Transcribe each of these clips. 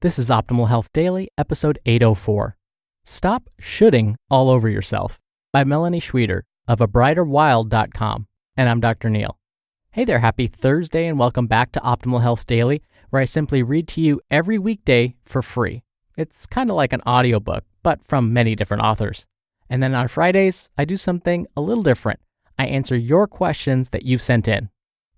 This is Optimal Health Daily, episode 804. Stop Shoulding All Over Yourself by Melani Schweder of abrighterwild.com. And I'm Dr. Neil. Hey there, happy Thursday and welcome back to Optimal Health Daily, where I simply read to you every weekday for free. It's kind of like an audiobook, but from many different authors. And then on Fridays, I do something a little different. I answer your questions that you've sent in.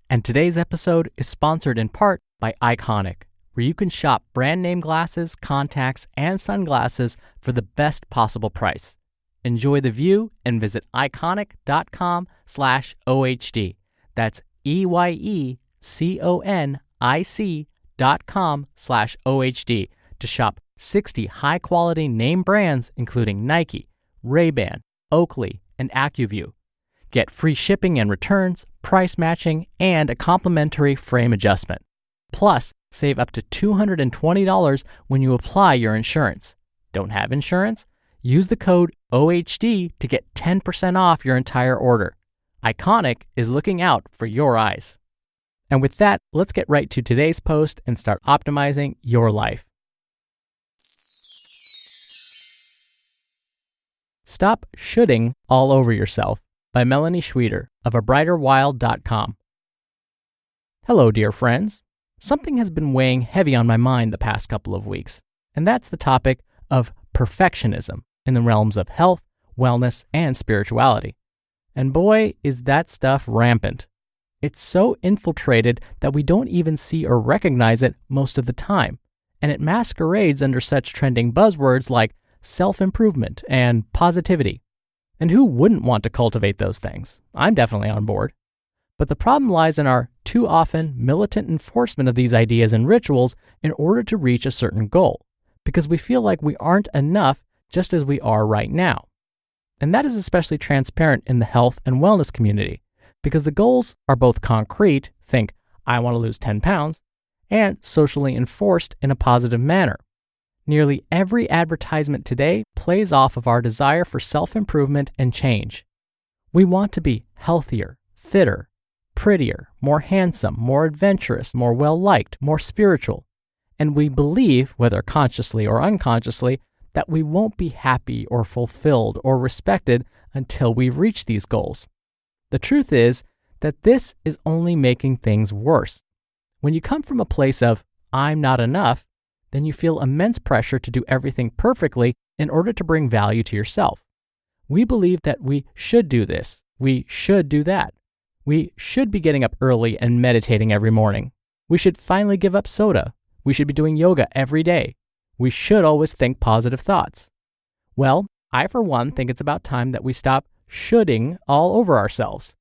And today's episode is sponsored in part by Iconic, where you can shop brand name glasses, contacts, and sunglasses for the best possible price. Enjoy the view and visit iconic.com/OHD. That's EYECONIC.com/OHD to shop 60 high-quality name brands, including Nike, Ray-Ban, Oakley, and AccuView. Get free shipping and returns, price matching, and a complimentary frame adjustment. Plus, save up to $220 when you apply your insurance. Don't have insurance? Use the code OHD to get 10% off your entire order. Iconic is looking out for your eyes. And with that, let's get right to today's post and start optimizing your life. Stop Shoulding All Over Yourself by Melani Schweder of abrighterwild.com. Hello, dear friends. Something has been weighing heavy on my mind the past couple of weeks, and that's the topic of perfectionism in the realms of health, wellness, and spirituality. And boy, is that stuff rampant. It's so infiltrated that we don't even see or recognize it most of the time, and it masquerades under such trending buzzwords like self-improvement and positivity. And who wouldn't want to cultivate those things? I'm definitely on board. But the problem lies in our too often militant enforcement of these ideas and rituals in order to reach a certain goal, because we feel like we aren't enough just as we are right now. And that is especially transparent in the health and wellness community, because the goals are both concrete, think, I want to lose 10 pounds, and socially enforced in a positive manner. Nearly every advertisement today plays off of our desire for self-improvement and change. We want to be healthier, fitter, prettier, more handsome, more adventurous, more well-liked, more spiritual. And we believe, whether consciously or unconsciously, that we won't be happy or fulfilled or respected until we've reached these goals. The truth is that this is only making things worse. When you come from a place of, I'm not enough, then you feel immense pressure to do everything perfectly in order to bring value to yourself. We believe that we should do this, we should do that. We should be getting up early and meditating every morning. We should finally give up soda. We should be doing yoga every day. We should always think positive thoughts. Well, I for one think it's about time that we stop shoulding all over ourselves.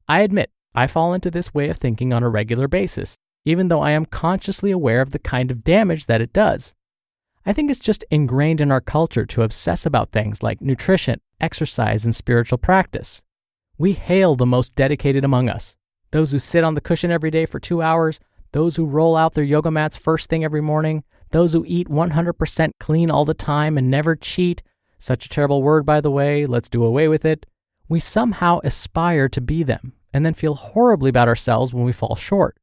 I admit, I fall into this way of thinking on a regular basis, even though I am consciously aware of the kind of damage that it does. I think it's just ingrained in our culture to obsess about things like nutrition, exercise, and spiritual practice. We hail the most dedicated among us, those who sit on the cushion every day for 2 hours, those who roll out their yoga mats first thing every morning, those who eat 100% clean all the time and never cheat. Such a terrible word, by the way, let's do away with it. We somehow aspire to be them and then feel horribly about ourselves when we fall short.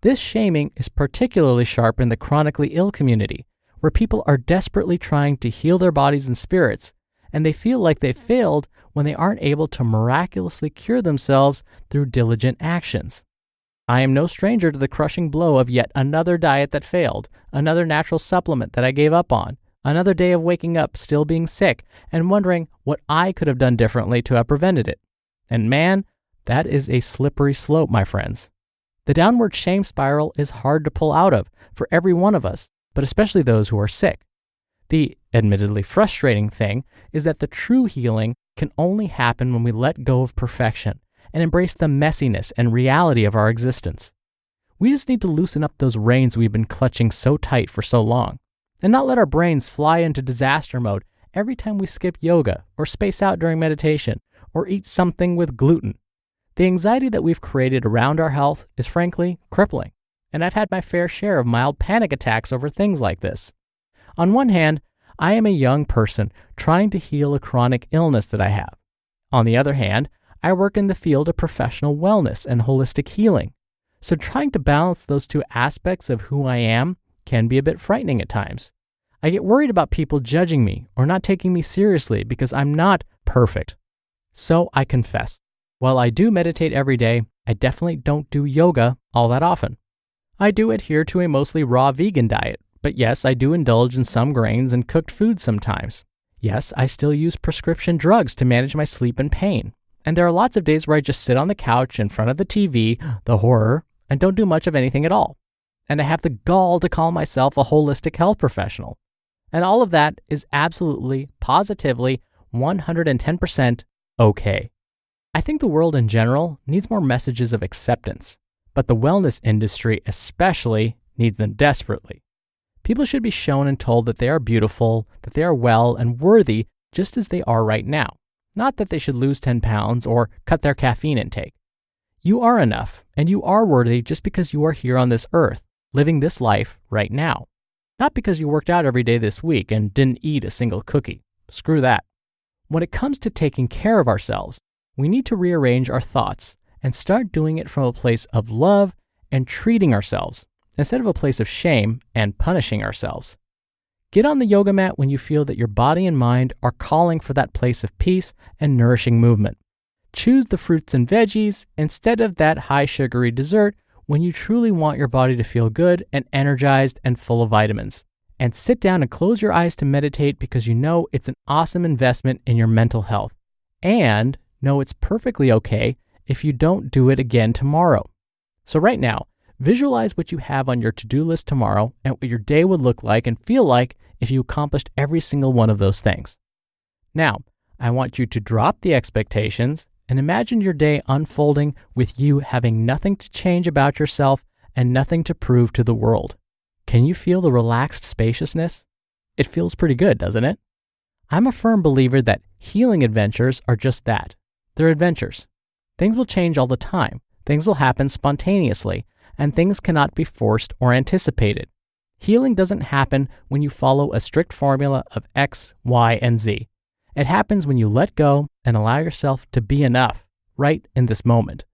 This shaming is particularly sharp in the chronically ill community, where people are desperately trying to heal their bodies and spirits, and they feel like they failed when they aren't able to miraculously cure themselves through diligent actions. I am no stranger to the crushing blow of yet another diet that failed, another natural supplement that I gave up on, another day of waking up still being sick and wondering what I could have done differently to have prevented it. And man, that is a slippery slope, my friends. The downward shame spiral is hard to pull out of for every one of us, but especially those who are sick. The admittedly frustrating thing is that the true healing can only happen when we let go of perfection and embrace the messiness and reality of our existence. We just need to loosen up those reins we've been clutching so tight for so long, and not let our brains fly into disaster mode every time we skip yoga or space out during meditation or eat something with gluten. The anxiety that we've created around our health is frankly crippling, and I've had my fair share of mild panic attacks over things like this. On one hand, I am a young person trying to heal a chronic illness that I have. On the other hand, I work in the field of professional wellness and holistic healing. So trying to balance those two aspects of who I am can be a bit frightening at times. I get worried about people judging me or not taking me seriously because I'm not perfect. So I confess, while I do meditate every day, I definitely don't do yoga all that often. I do adhere to a mostly raw vegan diet, but yes, I do indulge in some grains and cooked foods sometimes. Yes, I still use prescription drugs to manage my sleep and pain. And there are lots of days where I just sit on the couch in front of the TV, the horror, and don't do much of anything at all. And I have the gall to call myself a holistic health professional. And all of that is absolutely, positively, 110% okay. I think the world in general needs more messages of acceptance, but the wellness industry especially needs them desperately. People should be shown and told that they are beautiful, that they are well and worthy just as they are right now, not that they should lose 10 pounds or cut their caffeine intake. You are enough, and you are worthy just because you are here on this earth, living this life right now. Not because you worked out every day this week and didn't eat a single cookie. Screw that. When it comes to taking care of ourselves, we need to rearrange our thoughts and start doing it from a place of love and treating ourselves, instead of a place of shame and punishing ourselves. Get on the yoga mat when you feel that your body and mind are calling for that place of peace and nourishing movement. Choose the fruits and veggies instead of that high sugary dessert when you truly want your body to feel good and energized and full of vitamins. And sit down and close your eyes to meditate because you know it's an awesome investment in your mental health. And know it's perfectly okay if you don't do it again tomorrow. So right now, visualize what you have on your to-do list tomorrow and what your day would look like and feel like if you accomplished every single one of those things. Now, I want you to drop the expectations and imagine your day unfolding with you having nothing to change about yourself and nothing to prove to the world. Can you feel the relaxed spaciousness? It feels pretty good, doesn't it? I'm a firm believer that healing adventures are just that. They're adventures. Things will change all the time. Things will happen spontaneously, and things cannot be forced or anticipated. Healing doesn't happen when you follow a strict formula of X, Y, and Z. It happens when you let go and allow yourself to be enough right in this moment.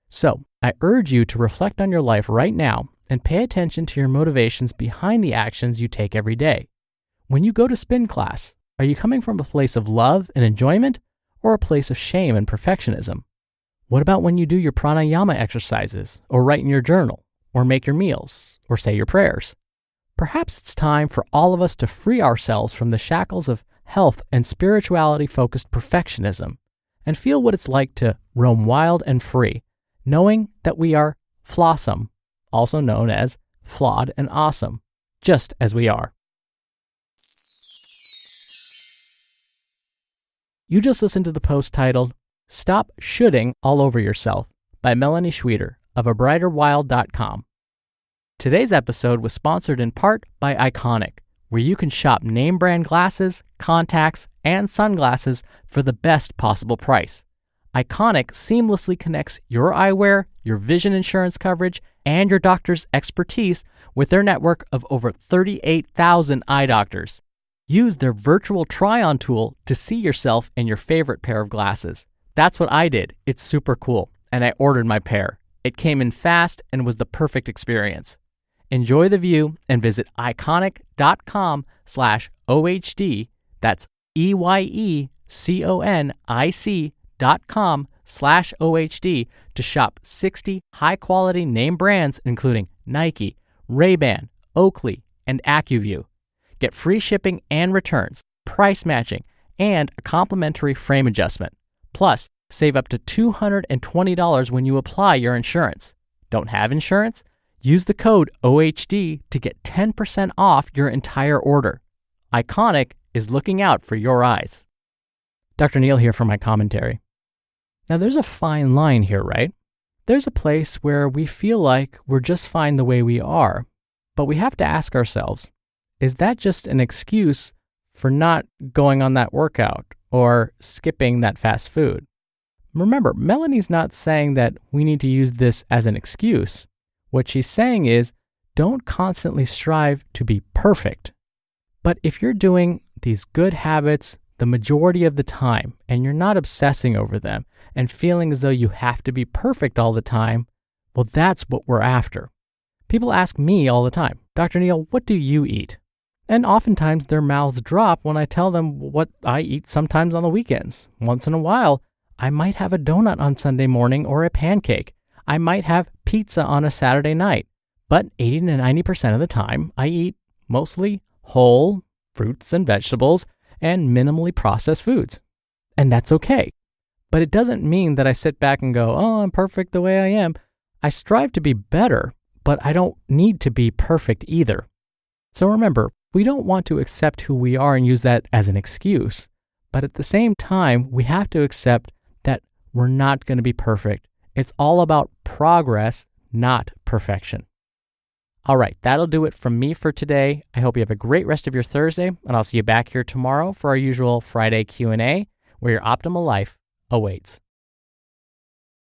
So, I urge you to reflect on your life right now and pay attention to your motivations behind the actions you take every day. When you go to spin class, are you coming from a place of love and enjoyment or a place of shame and perfectionism? What about when you do your pranayama exercises or write in your journal or make your meals or say your prayers? Perhaps it's time for all of us to free ourselves from the shackles of health and spirituality-focused perfectionism and feel what it's like to roam wild and free, knowing that we are flawsome, also known as flawed and awesome, just as we are. You just listened to the post titled, Stop Shoulding All Over Yourself by Melani Schweder of abrighterwild.com. Today's episode was sponsored in part by Iconic, where you can shop name brand glasses, contacts, and sunglasses for the best possible price. Iconic seamlessly connects your eyewear, your vision insurance coverage, and your doctor's expertise with their network of over 38,000 eye doctors. Use their virtual try-on tool to see yourself in your favorite pair of glasses. That's what I did. It's super cool, and I ordered my pair. It came in fast and was the perfect experience. Enjoy the view and visit iconic.com/OHD. That's EYECONIC.com/OHD to shop 60 high-quality name brands including Nike, Ray-Ban, Oakley, and AccuView. Get free shipping and returns, price matching, and a complimentary frame adjustment. Plus, save up to $220 when you apply your insurance. Don't have insurance? Use the code OHD to get 10% off your entire order. Iconic is looking out for your eyes. Dr. Neil here for my commentary. Now, there's a fine line here, right? There's a place where we feel like we're just fine the way we are, but we have to ask ourselves, is that just an excuse for not going on that workout or skipping that fast food? Remember, Melani's not saying that we need to use this as an excuse. What she's saying is, don't constantly strive to be perfect. But if you're doing these good habits the majority of the time and you're not obsessing over them and feeling as though you have to be perfect all the time, well, that's what we're after. People ask me all the time, Dr. Neil, what do you eat? And oftentimes their mouths drop when I tell them what I eat sometimes on the weekends. Once in a while, I might have a donut on Sunday morning or a pancake. I might have pizza on a Saturday night. But 80 to 90% of the time, I eat mostly whole fruits and vegetables and minimally processed foods. And that's okay. But it doesn't mean that I sit back and go, oh, I'm perfect the way I am. I strive to be better, but I don't need to be perfect either. So remember, we don't want to accept who we are and use that as an excuse. But at the same time, we have to accept that we're not going to be perfect. It's all about progress, not perfection. All right, that'll do it from me for today. I hope you have a great rest of your Thursday, and I'll see you back here tomorrow for our usual Friday Q&A, where your optimal life awaits.